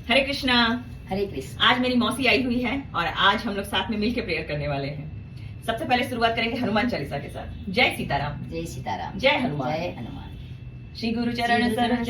हरे कृष्णा। हरे कृष्ण। आज मेरी मौसी आई हुई है और आज हम लोग साथ में मिलकर प्रेयर करने वाले हैं। सबसे पहले शुरुआत करेंगे हनुमान चालीसा के साथ। जय सीताराम। जय सीताराम। जय हनुमान। जय हनुमान। श्री गुरु चरण सरोज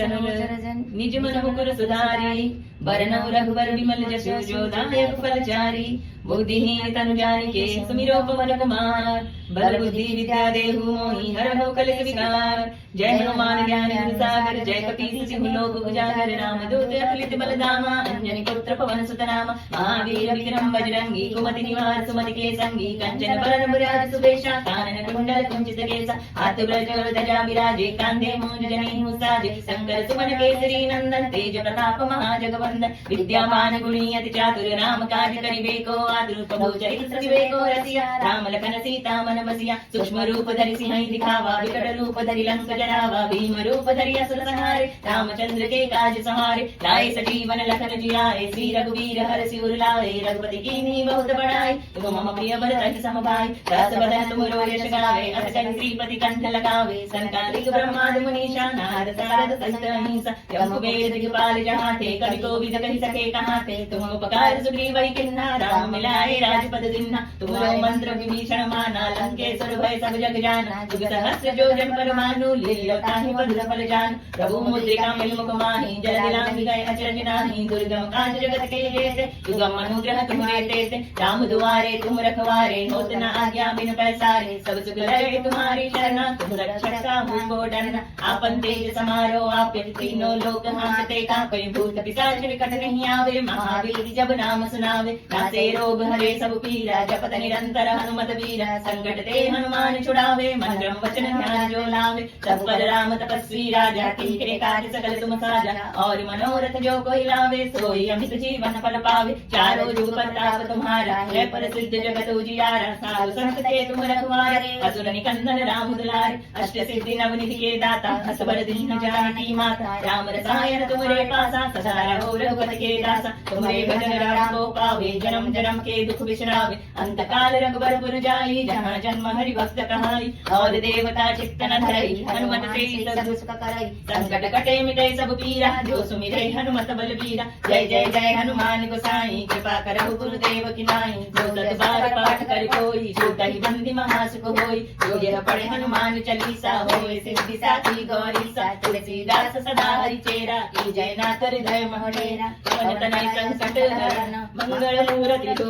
निज मन मुकुर सुधारी बरनउ रघुबर विमल जसु जो दायक फलचारी बुद्धिहीन तनु जानिके सुमिरो पवन कुमार बल बुद्धि विद्या देहु मोहि हरहु कलेश विकार। जय हनुमान ज्ञान गुण सागर जय कपीस तिहु लोक उजागर राम दूत अतुलित बल धामा अंजनी पुत्र पवन सुत नामा महावीर विक्रम बजरंगी कुमति निवार सुमति के संगी कंचन बरन मुरारी सुबेशा कानन कुंडल कुंचित केसा हाथ ब्रज ध्वजा विराजे कांधे मूंज जनेऊ साजे शंकर सुमन केसरी नंदन तेज प्रताप महाजगवंदन विद्यामान गुणी अति चातुर राम काज करिबे को आतुर प्रभु चरित सरिबे को रसिया राम लखन सीता मन बसिया सूक्ष्म रूप धरि सिंह दिखावा विकट रूप धरि लंक जरावा भीम रूप धरि असुर संहारे रामचंद्र के काज सहारे लाए सजीवन लखन जियाए श्री रघुवीर हरषि उर लाए रघुपति कीन्ही बहुत बड़ाई तुम मम प्रिय भरत सम भाई रस बदन तुम यश गावे अस कहि श्रीपति कंठ लगावे संकालिक ब्रह्मादि मुनीषा नारद सारद सहित अहिंसा यम कुबेर दिगपाल जहाते कवि कोविद कहि सके कहाते तुम उपकार सुग्रीव किन्हा राम मिलाए राजपद दिन्हा तुमरो मंत्र विभीषण माना लंकेश्वर भय सब जग जाना जुग सहस्र जो जन पर मानु लील्यो ताहि मधुर फल जान प्रभु मुद्रिका मिल मुख माहि जल दिलांग गए अचरज नाही दुर्गम काज जगत के जेते दुर्गम अनुग्रह तुम्हारे तेते राम दुआरे तुम रखवारे होत न आज्ञा बिन पैसारे सब सुख लगे तुम्हारी शरणा तुम रक्षक साहू को डरना आपन तेज समारो आपे तीनों लोक हांकते कांपे भूत पिशाच निकट नहीं आवे महावीर जब नाम सुनावे नासे रोग हरे सब पीरा जपत निरंतर हनुमत वीरा संकट ते हनुमान छुड़ावे मंत्रम वचन ध्यान जो लावे सब पर राम तपस्वी राजा तिनके कार्य सकल तुम साजा और मनोरथ जो कोई लावे सोई अमित जीवन फल पावे चारों जुग प्रताप तुम्हारा है प्रसिद्ध जगत उजियारा साधु संत के तुम रखवारे असुर निकंदन राम दुलारे अष्ट सिद्धि नवनिधि के दाता असबर दीन जानकी माता राम रसायन तुम्हारे पासा सदा रहो रघुपति के दासा तुम्हारे भजन राम को पावे जन्म जन्म के दुख बिसरावे अंत काल रघुबरपुर जाई जहाँ जन्म हरि भक्त कहाई और देवता चित्त न धरई हनुमत से सब सुख करई संकट कटे मिटे सब पीरा जो सुमिरे हनुमत बल बीरा जय जय जय हनुमान गोसाई कृपा करहु गुरुदेव की नाई जो सत बार पाठ कर कोई छूटहि बंदी महासुख होई जो यह पढ़े हनुमान चालीसा होए सिद्धि साखी गौरी सा तुलसीदास सदा हरि चेरा की जय नाथ हृदय महडेरा पवन तनय संकट हरण मंगल मूर्ति दो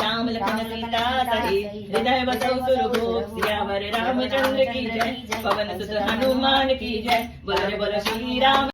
राम लखन सीता सहित हृदय बसौ सुरभूप सियावर रामचंद्र की जय पवन सुत हनुमान की जय बोलो बोलो श्री राम।